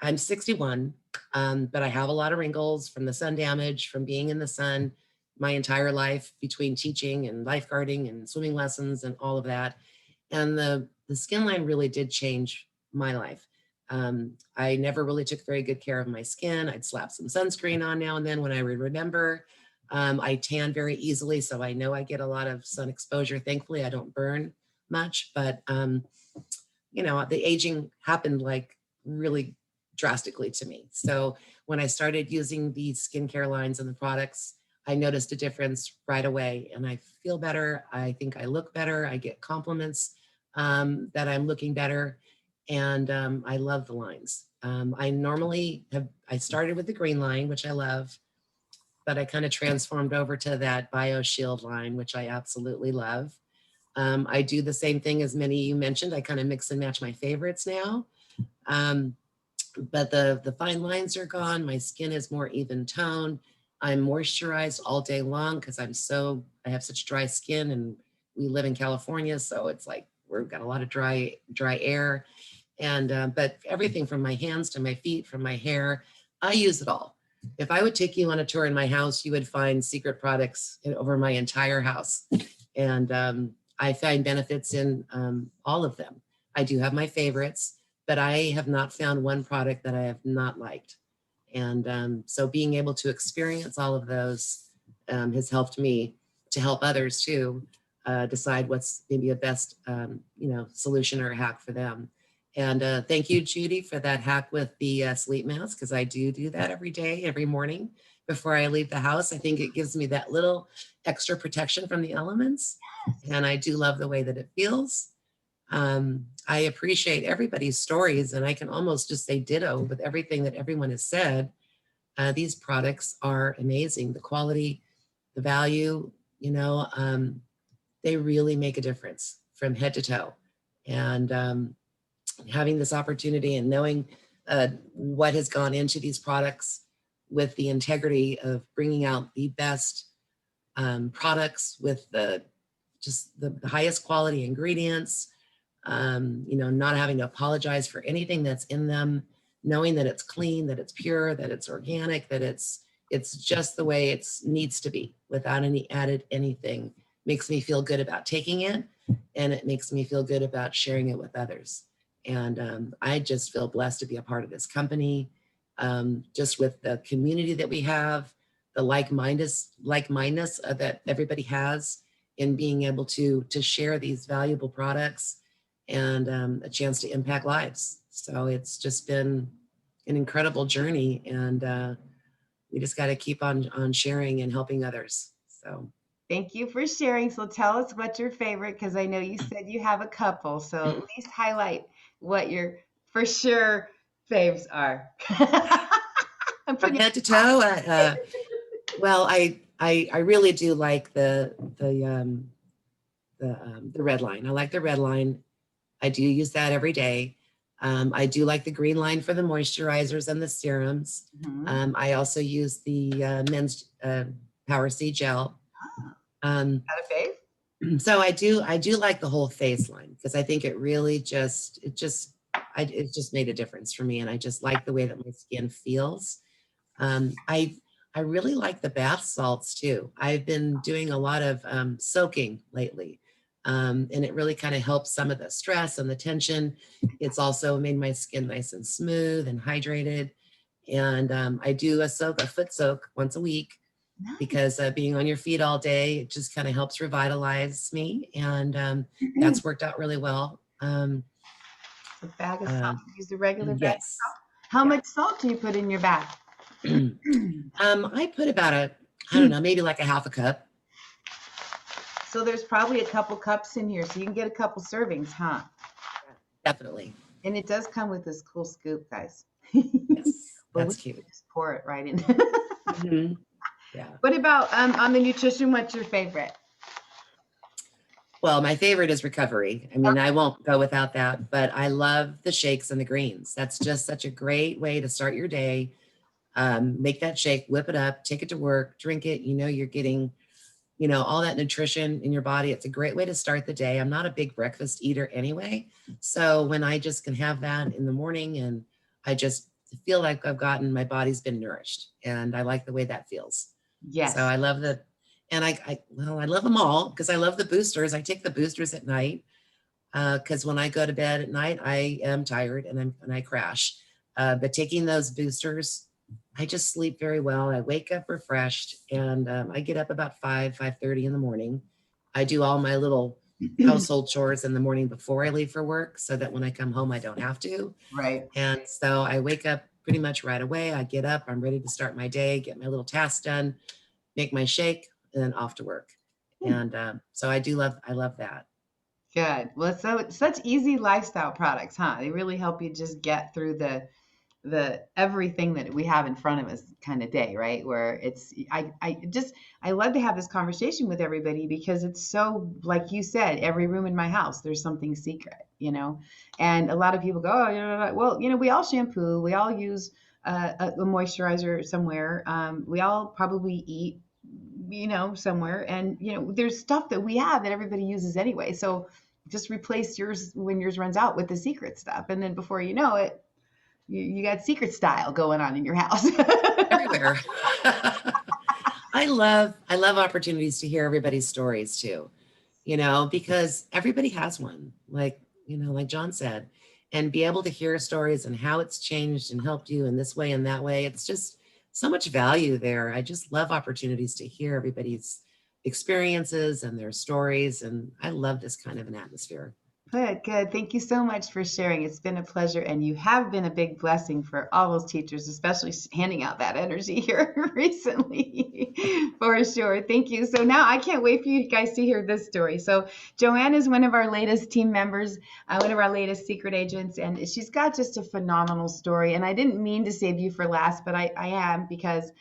I'm 61, but I have a lot of wrinkles from the sun damage, from being in the sun my entire life, between teaching and lifeguarding and swimming lessons and all of that. And the skin line really did change my life. I never really took very good care of my skin. I'd slap some sunscreen on now and then when I would remember. I tan very easily, so I know I get a lot of sun exposure. Thankfully, I don't burn much, but the aging happened like really drastically to me. So when I started using these skincare lines and the products, I noticed a difference right away, and I feel better. I think I look better. I get compliments that I'm looking better, and I love the lines. I started with the green line, which I love, but I kind of transformed over to that BioShield line, which I absolutely love. I do the same thing as many you mentioned. I kind of mix and match my favorites now. But the fine lines are gone. My skin is more even toned. I'm moisturized all day long because I have such dry skin, and we live in California. So it's like, we've got a lot of dry air. And, but everything from my hands to my feet, from my hair, I use it all. If I would take you on a tour in my house, you would find Seacret products over my entire house. And I find benefits in all of them. I do have my favorites, but I have not found one product that I have not liked. And so being able to experience all of those has helped me to help others too decide what's maybe a best solution or a hack for them. And thank you, Judy, for that hack with the sleep mask, because I do that every day, every morning before I leave the house. I think it gives me that little extra protection from the elements. And I do love the way that it feels. I appreciate everybody's stories, and I can almost just say ditto with everything that everyone has said. These products are amazing. The quality, the value, they really make a difference from head to toe. And having this opportunity and knowing what has gone into these products with the integrity of bringing out the best products with the highest quality ingredients, not having to apologize for anything that's in them, knowing that it's clean, that it's pure, that it's organic, that it's just the way it needs to be without any added anything, makes me feel good about taking it, and it makes me feel good about sharing it with others. And I just feel blessed to be a part of this company, just with the community that we have, the like-mindedness that everybody has in being able to share these valuable products and a chance to impact lives. So it's just been an incredible journey, and we just got to keep on sharing and helping others. So Thank you for sharing. So tell us what's your favorite, because I know you said you have a couple. So at least highlight what your for sure faves are. I'm from putting head to toe, well, I really do like the red line. I like the red line. I do use that every day. I do like the green line for the moisturizers and the serums. I also use the men's Power C gel. Got a fave? So I do like the whole face line, because I think it really it just made a difference for me, and I just like the way that my skin feels. I really like the bath salts too. I've been doing a lot of soaking lately, and it really kind of helps some of the stress and the tension. It's also made my skin nice and smooth and hydrated. And I do a foot soak once a week, because being on your feet all day, it just kind of helps revitalize me. And that's worked out really well. A bag of salt. Use the regular bag of Yes. salt. How much salt do you put in your bag? I put about I don't know, maybe like a half a cup. So there's probably a couple cups in here, so you can get a couple servings, huh? Definitely. And it does come with this cool scoop, guys. Yes, Well, that's we cute. just pour it right in. Yeah. What about on the nutrition? What's your favorite? Well, my favorite is recovery. I mean, I won't go without that, but I love the shakes and the greens. That's just such a great way to start your day. Make that shake, whip it up, take it to work, drink it. You know, you're getting, all that nutrition in your body. It's a great way to start the day. I'm not a big breakfast eater anyway. So when I just can have that in the morning, and I just feel like my body's been nourished, and I like the way that feels. Yes. So I love and I love them all, because I love the boosters. I take the boosters at night, because when I go to bed at night, I am tired and I crash. But taking those boosters, I just sleep very well. I wake up refreshed, and I get up about 5:30 in the morning. I do all my little household chores in the morning before I leave for work, so that when I come home, I don't have to. Right. And so I wake up pretty much right away. I get up, I'm ready to start my day, get my little tasks done, make my shake, and then off to work. And so I love that. Good. Well, so such easy lifestyle products, huh? They really help you just get through the everything that we have in front of us kind of day, right? Where it's I love to have this conversation with everybody, because it's so, like you said, every room in my house there's something secret, and a lot of people go, oh, well, we all shampoo, we all use a moisturizer somewhere, we all probably eat somewhere, and there's stuff that we have that everybody uses anyway, so just replace yours when yours runs out with the secret stuff, and then before you know it, you got secret style going on in your house. Everywhere. I love opportunities to hear everybody's stories too, because everybody has one, like John said, and be able to hear stories and how it's changed and helped you in this way and that way. It's just so much value there. I just love opportunities to hear everybody's experiences and their stories. And I love this kind of an atmosphere. Good. Thank you so much for sharing. It's been a pleasure, and you have been a big blessing for all those teachers, especially handing out that energy here recently, for sure. Thank you. So now I can't wait for you guys to hear this story. So Joann is one of our latest team members, one of our latest secret agents, and she's got just a phenomenal story. And I didn't mean to save you for last, but I am, because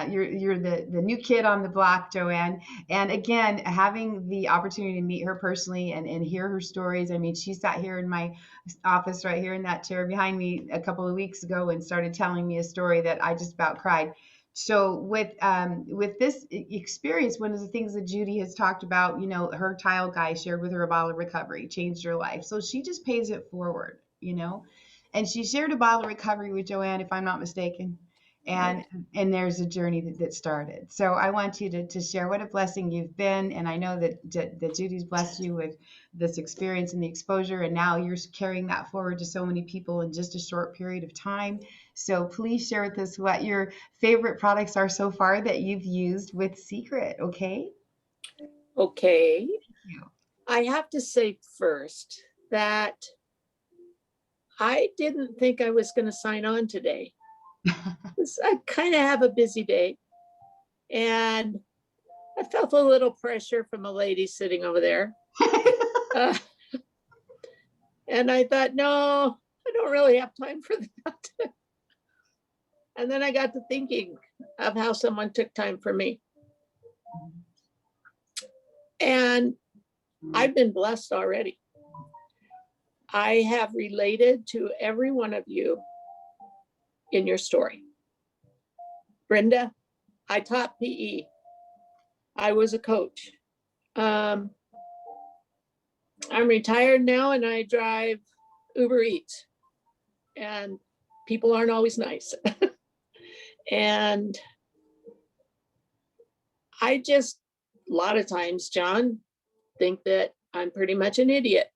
you're the new kid on the block, Joann. And again, having the opportunity to meet her personally and hear her stories. I mean, she sat here in my office right here in that chair behind me a couple of weeks ago and started telling me a story that I just about cried. So with this experience, one of the things that Judy has talked about, her tile guy shared with her a bottle of recovery, changed her life. So she just pays it forward, and she shared a bottle of recovery with Joann, if I'm not mistaken. And there's a journey that started. So I want you to share what a blessing you've been. And I know that Judy's blessed you with this experience and the exposure. And now you're carrying that forward to so many people in just a short period of time. So please share with us what your favorite products are so far that you've used with Seacret, okay? Okay. Thank you. I have to say first that I didn't think I was going to sign on today. I kind of have a busy day, and I felt a little pressure from a lady sitting over there. And I thought, no, I don't really have time for that. And then I got to thinking of how someone took time for me. And I've been blessed already. I have related to every one of you in your story. Brenda, I taught PE. I was a coach. I'm retired now and I drive Uber Eats. And people aren't always nice. And I just, a lot of times, John, think that I'm pretty much an idiot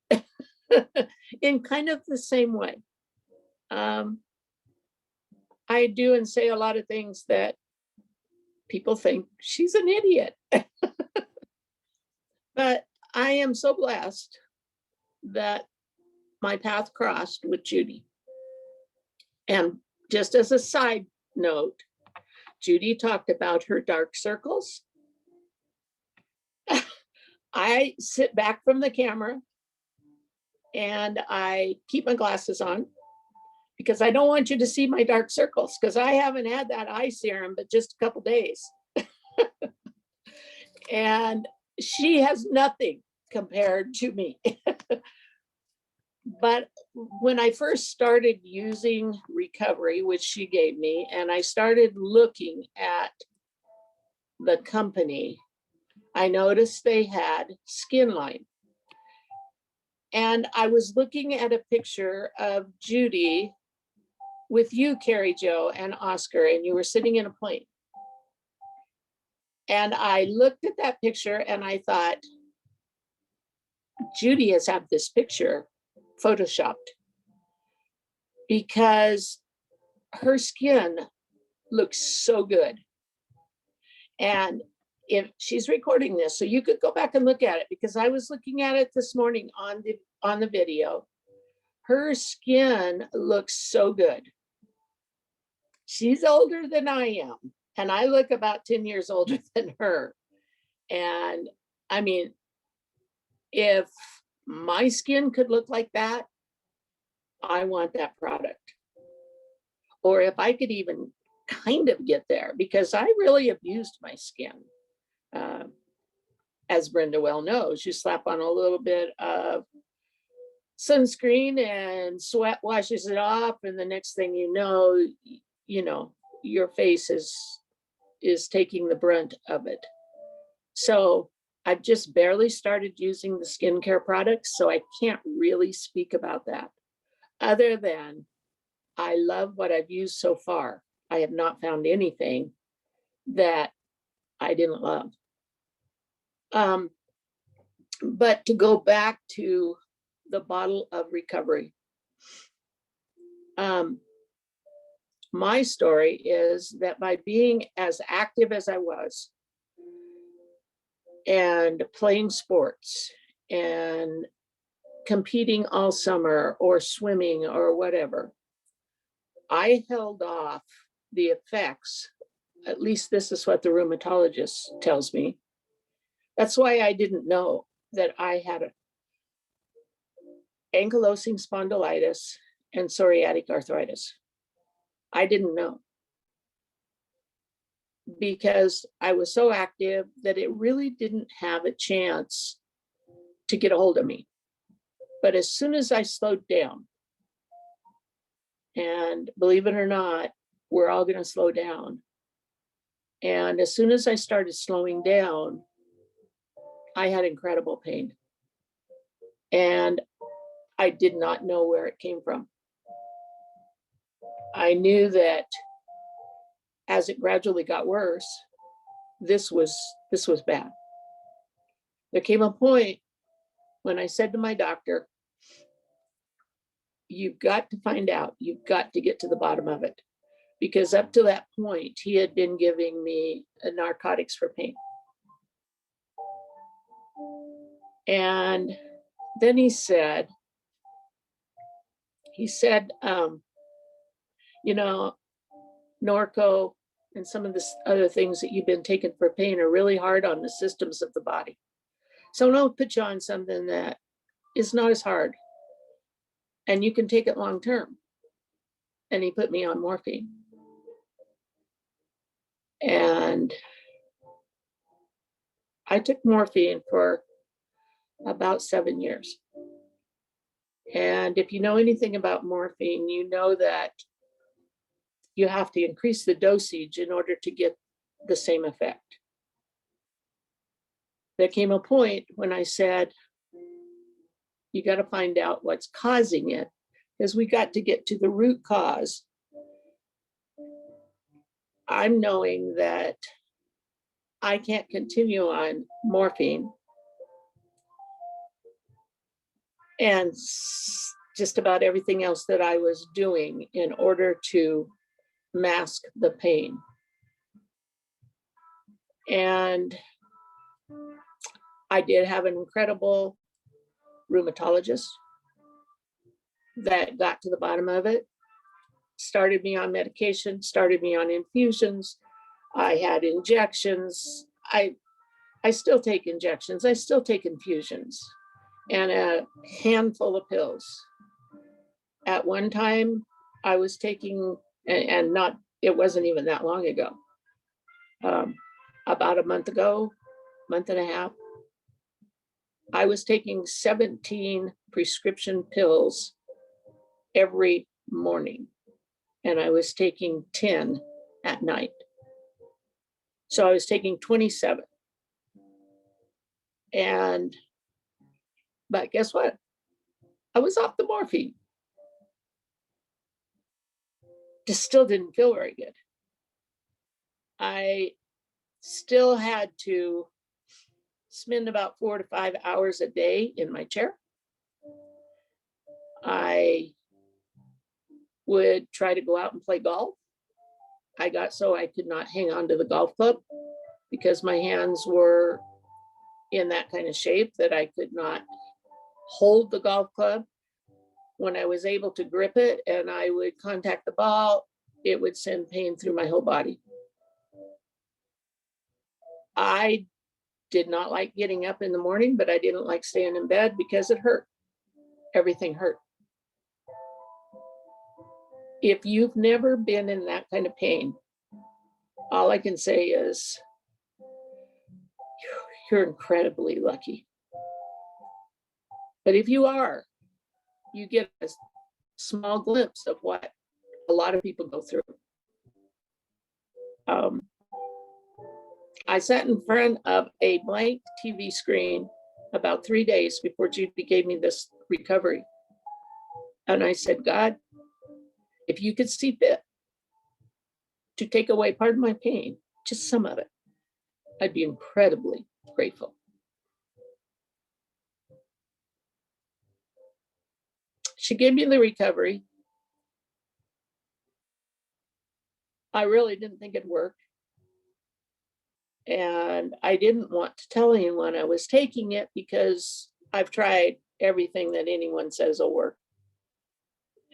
in kind of the same way. I do and say a lot of things that people think she's an idiot. But I am so blessed that my path crossed with Judy. And just as a side note, Judy talked about her dark circles. I sit back from the camera and I keep my glasses on because I don't want you to see my dark circles, because I haven't had that eye serum but just a couple days. And she has nothing compared to me. But when I first started using recovery, which she gave me, and I started looking at the company, I noticed they had skin line. And I was looking at a picture of Judy with you, Carrie Jo, and Oscar, and you were sitting in a plane. And I looked at that picture and I thought, Judy has had this picture photoshopped because her skin looks so good. And if she's recording this, so you could go back and look at it, because I was looking at it this morning on the video. Her skin looks so good. She's older than I am, and I look about 10 years older than her. And I mean, if my skin could look like that, I want that product. Or if I could even kind of get there, because I really abused my skin. As Brenda well knows, you slap on a little bit of sunscreen and sweat washes it off, and the next thing you know, your face is taking the brunt of it. So I've just barely started using the skincare products, so I can't really speak about that, other than I love what I've used so far. I have not found anything that I didn't love. But to go back to the bottle of recovery, my story is that by being as active as I was and playing sports and competing all summer or swimming or whatever, I held off the effects. At least this is what the rheumatologist tells me. That's why I didn't know that I had ankylosing spondylitis and psoriatic arthritis. I didn't know, because I was so active that it really didn't have a chance to get a hold of me. But as soon as I slowed down, and believe it or not, we're all going to slow down. And as soon as I started slowing down, I had incredible pain. And I did not know where it came from. I knew that as it gradually got worse, this was bad. There came a point when I said to my doctor, you've got to find out, you've got to get to the bottom of it. Because up to that point, he had been giving me narcotics for pain. And then he said, he said, you know, Norco and some of the other things that you've been taking for pain are really hard on the systems of the body. So I'm gonna put you on something that is not as hard and you can take it long term. And he put me on morphine. And I took morphine for about 7 years. And if you know anything about morphine, you know that you have to increase the dosage in order to get the same effect. There came a point when I said, you got to find out what's causing it, because we got to get to the root cause. I'm knowing that I can't continue on morphine and just about everything else that I was doing in order to mask the pain. And I did have an incredible rheumatologist that got to the bottom of it, started me on medication, started me on infusions. I had injections. I still take injections. I still take infusions and a handful of pills. At one time, I was taking, and not, it wasn't even that long ago, about a month ago, month and a half, I was taking 17 prescription pills every morning, and I was taking 10 at night. So I was taking 27. But guess what? I was off the morphine. Just still didn't feel very good. I still had to spend about 4 to 5 hours a day in my chair. I would try to go out and play golf. I got so I could not hang on to the golf club because my hands were in that kind of shape that I could not hold the golf club. When I was able to grip it and I would contact the ball, it would send pain through my whole body. I did not like getting up in the morning, but I didn't like staying in bed because it hurt. Everything hurt. If you've never been in that kind of pain, all I can say is you're incredibly lucky. But if you are, you get a small glimpse of what a lot of people go through. I sat in front of a blank TV screen about 3 days before Judy gave me this recovery. And I said, God, if you could see fit to take away part of my pain, just some of it, I'd be incredibly grateful. She gave me the recovery. I really didn't think it'd work. And I didn't want to tell anyone I was taking it because I've tried everything that anyone says will work.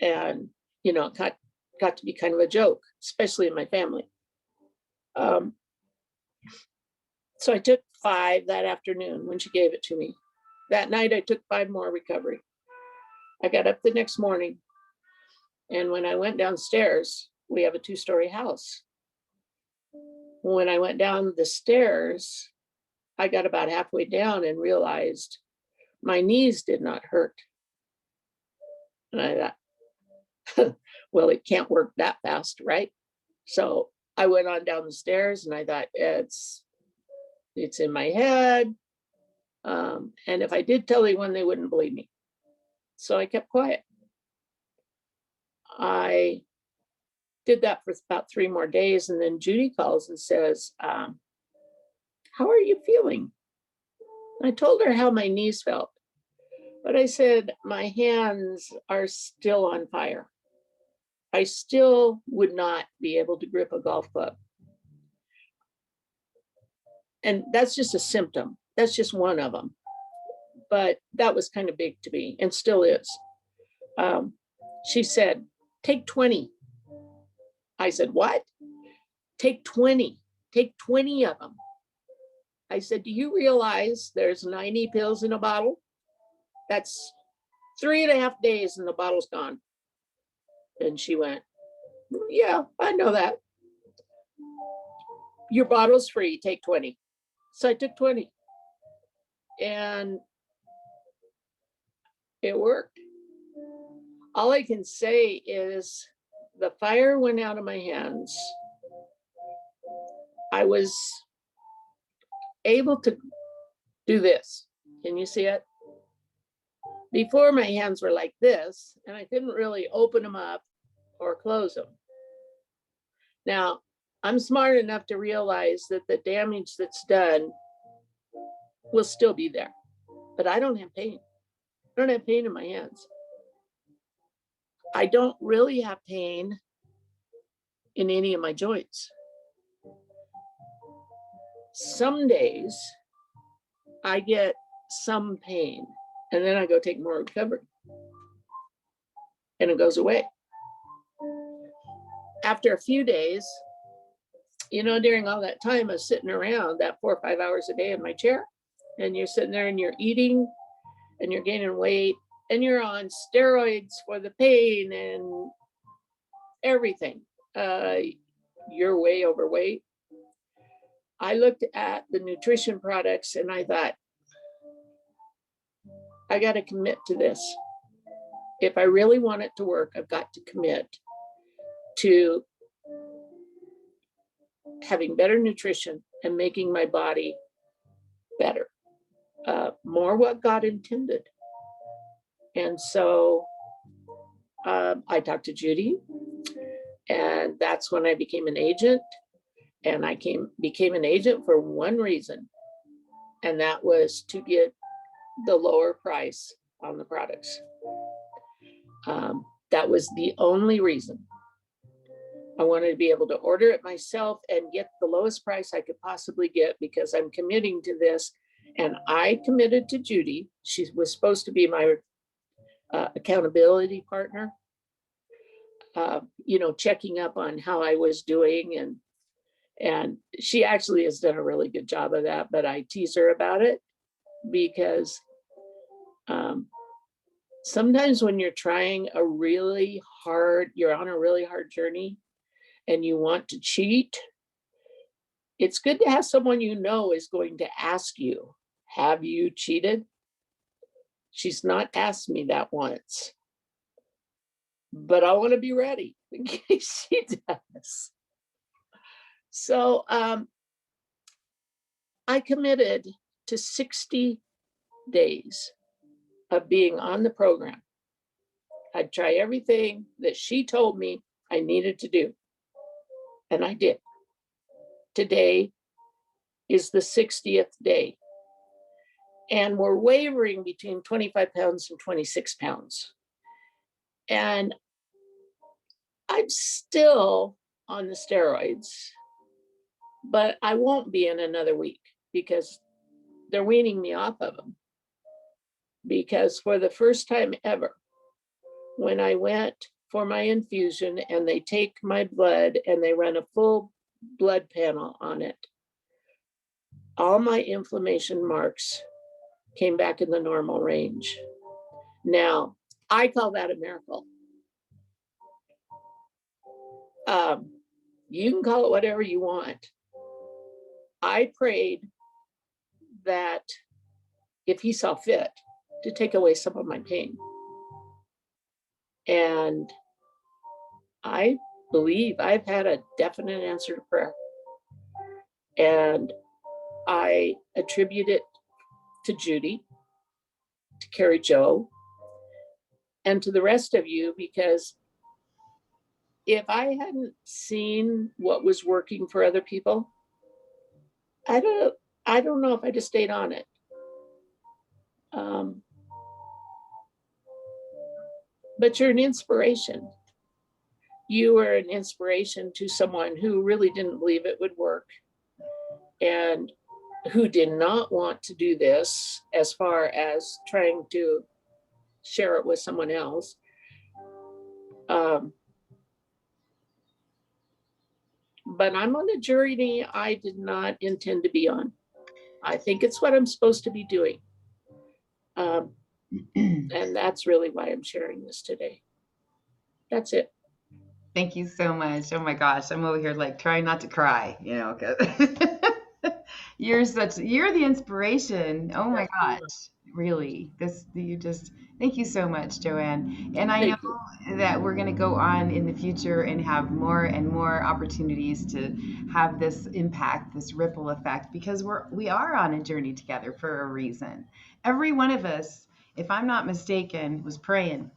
And, you know, it got to be kind of a joke, especially in my family. So I took 5 that afternoon when she gave it to me. That night I took 5 more recovery. I got up the next morning, and when I went downstairs, we have a 2-story house. When I went down the stairs, I got about halfway down and realized my knees did not hurt. And I thought, well, it can't work that fast, right? So I went on down the stairs and I thought, it's in my head. And if I did tell anyone, they wouldn't believe me. So I kept quiet. I did that for about 3 more days. And then Judy calls and says, how are you feeling? I told her how my knees felt, but I said, my hands are still on fire. I still would not be able to grip a golf club. And that's just a symptom. That's just one of them. But that was kind of big to me and still is. She said, take 20. I said, what? Take 20. Take 20 of them. I said, do you realize there's 90 pills in a bottle? That's 3.5 days and the bottle's gone. And she went, yeah, I know that. Your bottle's free, take 20. So I took 20. And it worked. All I can say is the fire went out of my hands. I was able to do this. Can you see it? Before, my hands were like this, and I couldn't really open them up or close them. Now, I'm smart enough to realize that the damage that's done will still be there, but I don't have pain. I don't have pain in my hands. I don't really have pain in any of my joints. Some days I get some pain and then I go take more recovery and it goes away. After a few days, you know, during all that time I was sitting around that 4 or 5 hours a day in my chair, and you're sitting there and you're eating and you're gaining weight and you're on steroids for the pain and everything. You're way overweight. I looked at the nutrition products and I thought, I got to commit to this. If I really want it to work, I've got to commit to having better nutrition and making my body better, more what God intended. And so I talked to Judy, and that's when I became an agent. And I became an agent for one reason, and that was to get the lower price on the products. That was the only reason. I wanted to be able to order it myself and get the lowest price I could possibly get, because I'm committing to this. And I committed to Judy. She was supposed to be my accountability partner, you know, checking up on how I was doing. And she actually has done a really good job of that, but I tease her about it because sometimes when you're trying a really hard, you're on a really hard journey and you want to cheat, it's good to have someone you know is going to ask you, have you cheated? She's not asked me that once, but I want to be ready in case she does. So I committed to 60 days of being on the program. I'd try everything that she told me I needed to do, and I did. Today is the 60th day, and we're wavering between 25 pounds and 26 pounds. And I'm still on the steroids, but I won't be in another week because they're weaning me off of them. Because for the first time ever, when I went for my infusion and they take my blood and they run a full blood panel on it, all my inflammation marks came back in the normal range. Now, I call that a miracle. You can call it whatever you want. I prayed that if he saw fit, to take away some of my pain. And I believe I've had a definite answer to prayer. And I attribute it to Judy, to Carrie Jo, and to the rest of you, because if I hadn't seen what was working for other people, I don't know if I'd have stayed on it. But you're an inspiration. You were an inspiration to someone who really didn't believe it would work and who did not want to do this as far as trying to share it with someone else. But I'm on a journey I did not intend to be on. I think it's what I'm supposed to be doing. And that's really why I'm sharing this today. That's it. Thank you so much. Oh my gosh, I'm over here like trying not to cry, you know, 'cause you're the inspiration. Oh my gosh, really. Thank you so much, Joann. And I know Thank you. that we're going to go on in the future and have more and more opportunities to have this impact, this ripple effect, because we are on a journey together for a reason. Every one of us, if I'm not mistaken, was praying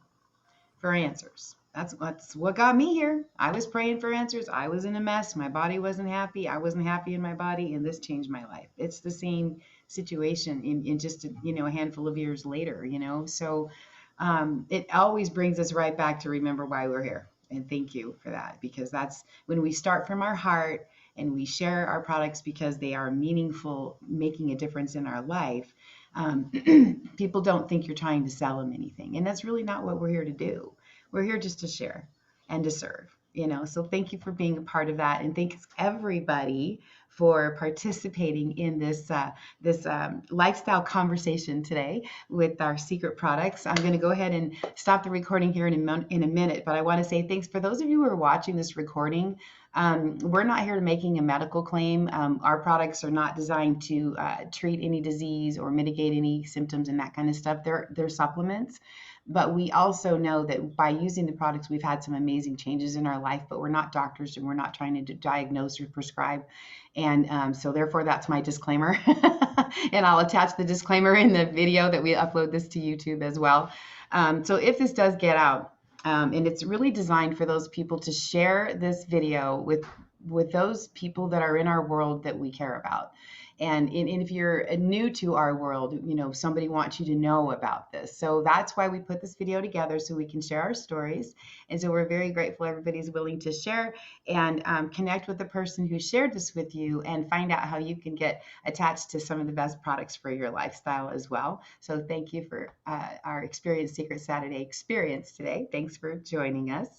for answers. That's what got me here. I was praying for answers. I was in a mess. My body wasn't happy. I wasn't happy in my body, and this changed my life. It's the same situation in just a handful of years later. So it always brings us right back to remember why we're here. And thank you for that, because that's when we start from our heart and we share our products because they are meaningful, making a difference in our life. People don't think you're trying to sell them anything, and that's really not what we're here to do. We're here just to share and to serve, so thank you for being a part of that, and thanks everybody for participating in this lifestyle conversation today with our secret products. I'm going to go ahead and stop the recording here in a minute, but I want to say thanks for those of you who are watching this recording. We're not here to making a medical claim. Our products are not designed to treat any disease or mitigate any symptoms and that kind of stuff. They're supplements. But we also know that by using the products, we've had some amazing changes in our life, but we're not doctors and we're not trying to diagnose or prescribe. And so therefore, that's my disclaimer. And I'll attach the disclaimer in the video that we upload this to YouTube as well. So if this does get out, and it's really designed for those people to share this video with those people that are in our world that we care about. And if you're new to our world, somebody wants you to know about this. So that's why we put this video together, so we can share our stories. And so we're very grateful everybody's willing to share and connect with the person who shared this with you and find out how you can get attached to some of the best products for your lifestyle as well. So thank you for our Experience Secret Saturday experience today. Thanks for joining us.